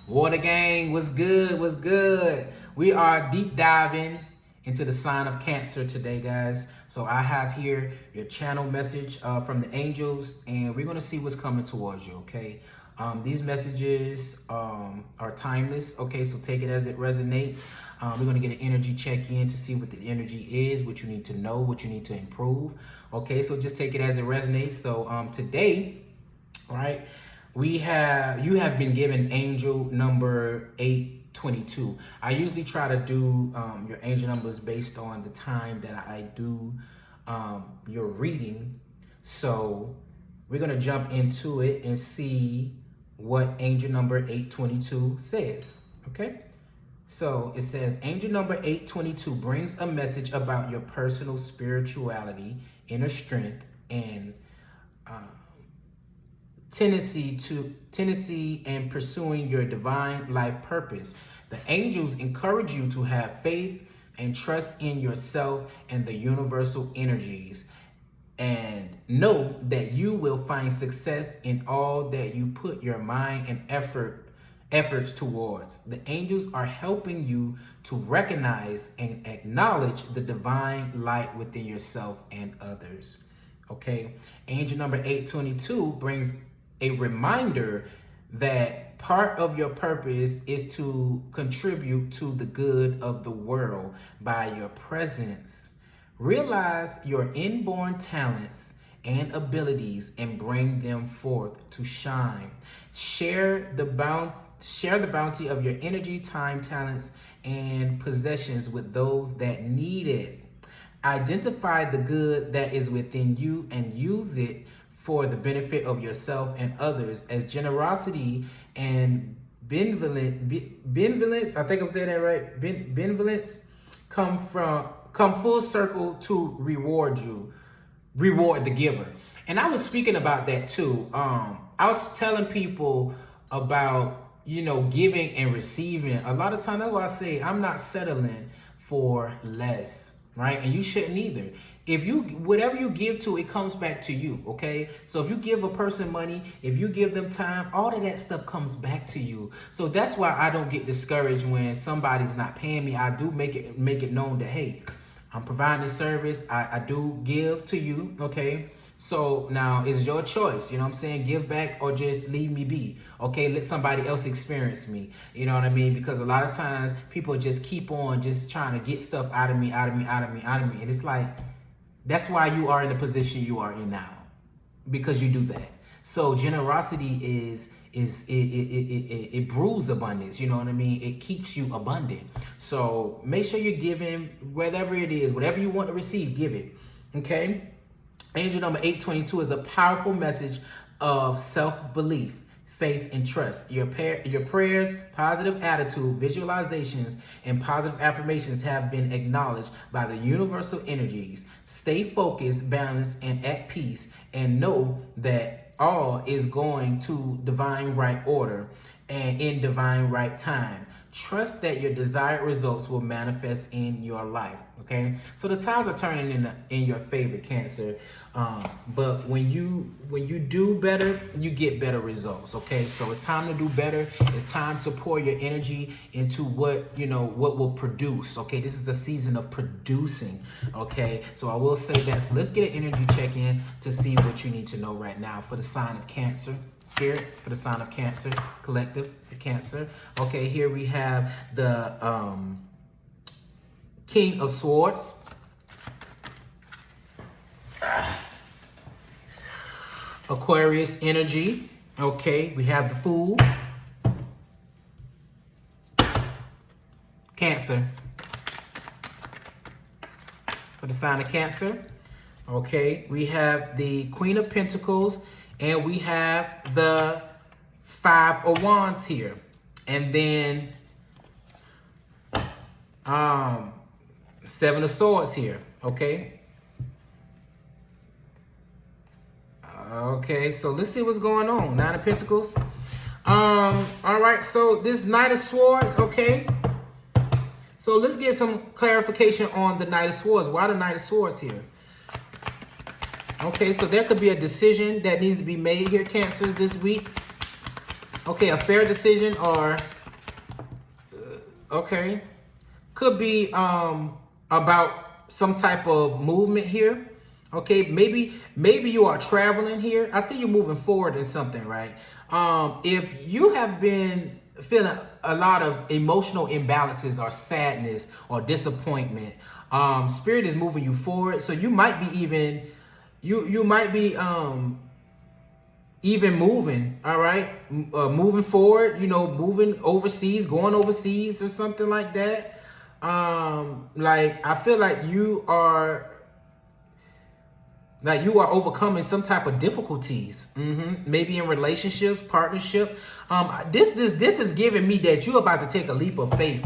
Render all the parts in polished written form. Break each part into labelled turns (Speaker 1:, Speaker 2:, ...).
Speaker 1: Water gang, what's good? What's good? We are deep diving into the sign of Cancer today, guys. So I have here your channel message from the angels, and we're going to see what's coming towards you, okay? These messages are timeless, okay? So take it as it resonates. We're going to get an energy check-in to see what the energy is, what you need to know, what you need to improve, okay? So just take it as it resonates. So today, all right, you have been given angel number 822. I usually try to do your angel numbers based on the time that I do your reading. So we're going to jump into it and see what angel number 822 says. Okay. So it says angel number 822 brings a message about your personal spirituality, inner strength, and tendency and pursuing your divine life purpose. The angels encourage you to have faith and trust in yourself and the universal energies, and know that you will find success in all that you put your mind and efforts towards. The angels are helping you to recognize and acknowledge the divine light within yourself and others. Okay, angel number 822 brings a reminder that part of your purpose is to contribute to the good of the world by your presence. Realize your inborn talents and abilities and bring them forth to shine. Share the bounty of your energy, time, talents, and possessions with those that need it. Identify the good that is within you and use it for the benefit of yourself and others, as generosity and benevolence, I think I'm saying that right, benevolence come full circle to reward the giver. And I was speaking about that too. I was telling people about, giving and receiving. A lot of times, that's why I say I'm not settling for less, right? And you shouldn't either. Whatever you give to, it comes back to you, okay? So if you give a person money, if you give them time, all of that stuff comes back to you. So that's why I don't get discouraged when somebody's not paying me. I do make it known that, hey, I'm providing this service. I do give to you, okay? So now it's your choice, you know what I'm saying? Give back or just leave me be, okay? Let somebody else experience me, you know what I mean? Because a lot of times people just keep on just trying to get stuff out of me. And it's like, that's why you are in the position you are in now, because you do that. So generosity it brews abundance, you know what I mean? It keeps you abundant. So make sure you're giving, whatever it is, whatever you want to receive, give it, okay? Angel number 822 is a powerful message of self-belief, faith, and trust. Your prayers, positive attitude, visualizations, and positive affirmations have been acknowledged by the universal energies. Stay focused, balanced, and at peace, and know that all is going to divine right order and in divine right time. Trust that your desired results will manifest in your life. Okay, so the times are turning in your favor, Cancer. But when you do better, you get better results. Okay, so it's time to do better. It's time to pour your energy into what will produce. Okay, this is a season of producing. Okay, so I will say that. So let's get an energy check in to see what you need to know right now for the sign of Cancer. Spirit, for the sign of Cancer. Collective, for Cancer. Okay, here we have the King of Swords. Aquarius energy. Okay, we have the Fool. Cancer. For the sign of Cancer. Okay, we have the Queen of Pentacles, and we have the Five of Wands here. And then Seven of Swords here, okay? Okay, so let's see what's going on. Nine of Pentacles. All right, so this Knight of Swords, okay? So let's get some clarification on the Knight of Swords. Why the Knight of Swords here? Okay, so there could be a decision that needs to be made here, Cancers, this week. Okay, a fair decision or Okay. Could be about some type of movement here. Okay, maybe you are traveling here. I see you moving forward in something, right? If you have been feeling a lot of emotional imbalances or sadness or disappointment, spirit is moving you forward. So you might be you might be even moving, all right, moving forward, moving overseas, going overseas or something like that. Like I feel like you are overcoming some type of difficulties, maybe in relationships, partnership. This is giving me that you're about to take a leap of faith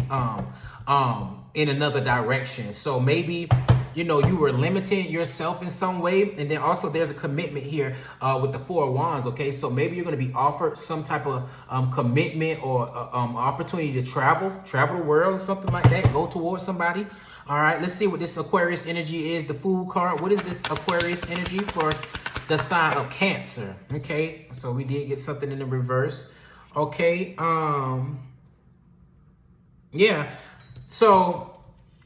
Speaker 1: in another direction. So maybe you were limiting yourself in some way, and then also there's a commitment here with the Four of Wands. Okay, so maybe you're going to be offered some type of commitment or opportunity to travel the world or something like that. Go towards somebody. All right, let's see what this Aquarius energy is. The Fool card. What is this Aquarius energy for the sign of Cancer? Okay, so we did get something in the reverse. Okay, yeah. So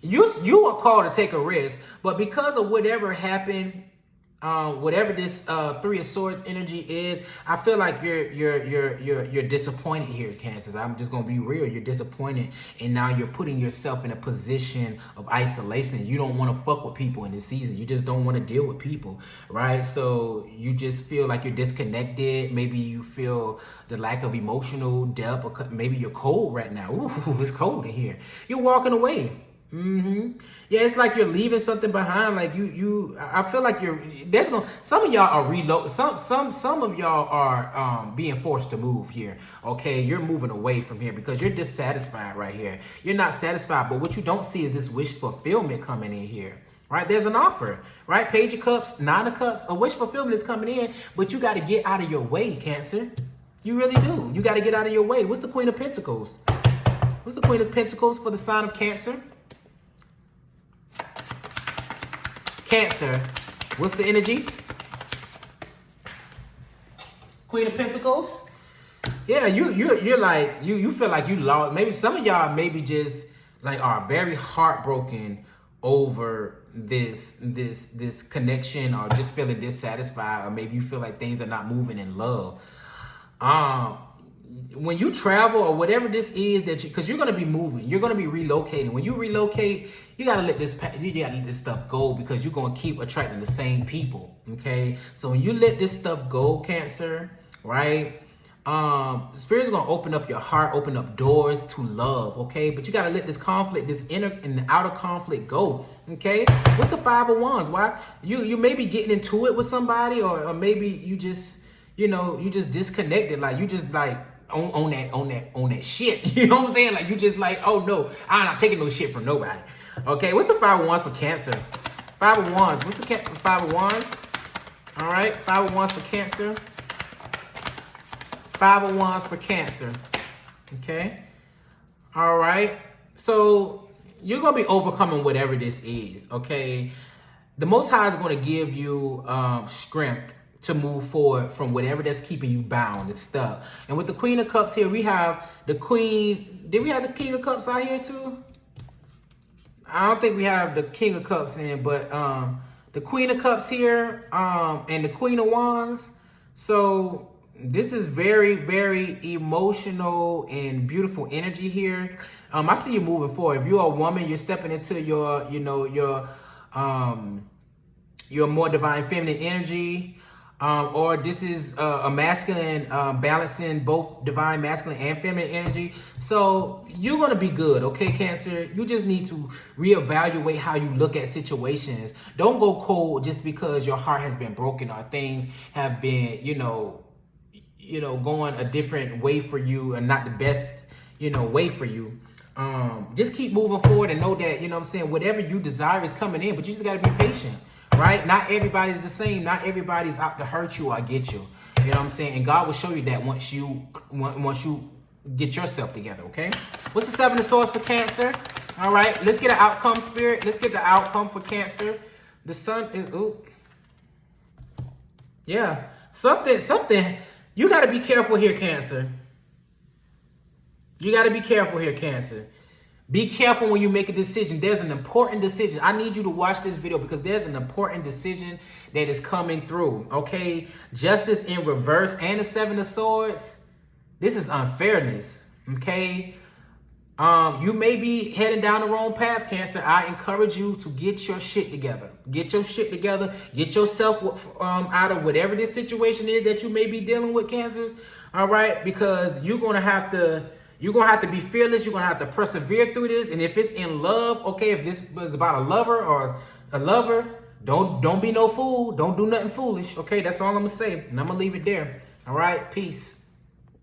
Speaker 1: you are called to take a risk, but because of whatever happened, whatever this Three of Swords energy is, I feel like you're disappointed here, Cancers. I'm just gonna be real. You're disappointed, and now you're putting yourself in a position of isolation. You don't want to fuck with people in this season. You just don't want to deal with people, right? So you just feel like you're disconnected. Maybe you feel the lack of emotional depth, or maybe you're cold right now. Ooh, it's cold in here. You're walking away. Yeah, it's like you're leaving something behind. Like I feel like some of y'all are reload. Some of y'all are being forced to move here. Okay, you're moving away from here because you're dissatisfied right here. You're not satisfied, but what you don't see is this wish fulfillment coming in here. Right, there's an offer, right? Page of Cups, Nine of Cups, a wish fulfillment is coming in, but you got to get out of your way, Cancer. You really do. You got to get out of your way. What's the Queen of Pentacles? What's the Queen of Pentacles for the sign of Cancer? Cancer, what's the energy? Queen of Pentacles. Yeah, you're like you feel like you lost. Maybe some of y'all maybe just like are very heartbroken over this connection, or just feeling dissatisfied, or maybe you feel like things are not moving in love. When you travel or whatever this is because you're going to be moving, you're going to be relocating. When you relocate, you got to let this stuff go, because you're going to keep attracting the same people. Okay, so when you let this stuff go, Cancer, right, Spirit's going to open up your heart, open up doors to love. Okay, but you got to let this conflict, this inner and the outer conflict go. Okay, what's the Five of Wands? Why you may be getting into it with somebody, or maybe you just you just disconnected, like you just like on that shit. You know what I'm saying? Like you just like, oh no, I'm not taking no shit from nobody. Okay, what's the Five of Wands for Cancer? Five of Wands. What's the Five of Wands? All right, Five of Wands for Cancer. Five of Wands for Cancer. Okay. All right. So you're gonna be overcoming whatever this is. Okay. The Most High is going to give you strength to move forward from whatever that's keeping you bound and stuck. And with the Queen of Cups here, we have the Queen. Did we have the King of Cups out here too? I don't think we have the King of Cups in, but the Queen of Cups here and the Queen of Wands. So this is very, very emotional and beautiful energy here. I see you moving forward. If you're a woman, you're stepping into your more divine feminine energy. Or this is a masculine balancing both divine masculine and feminine energy. So you're going to be good, okay, Cancer? You just need to reevaluate how you look at situations. Don't go cold just because your heart has been broken or things have been, going a different way for you and not the best, way for you. Just keep moving forward and know that, whatever you desire is coming in, but you just got to be patient. Right? Not everybody's the same. Not everybody's out to hurt you or get you. You know what I'm saying? And God will show you that once you get yourself together, okay? What's the Seven of Swords for Cancer? All right, let's get an outcome, Spirit. Let's get the outcome for Cancer. The Sun is, yeah, something. You got to be careful here, Cancer. You got to be careful here, Cancer. Be careful when you make a decision. There's an important decision. I need you to watch this video because there's an important decision that is coming through, okay? Justice in reverse and the Seven of Swords. This is unfairness, okay? You may be heading down the wrong path, Cancer. I encourage you to get your shit together. Get your shit together. Get yourself out of whatever this situation is that you may be dealing with, Cancers. All right, because you're gonna have to be fearless. You're gonna have to persevere through this. And if it's in love, okay, if this was about a lover or a lover, don't be no fool. Don't do nothing foolish. Okay, that's all I'm gonna say, and I'm gonna leave it there. All right, peace.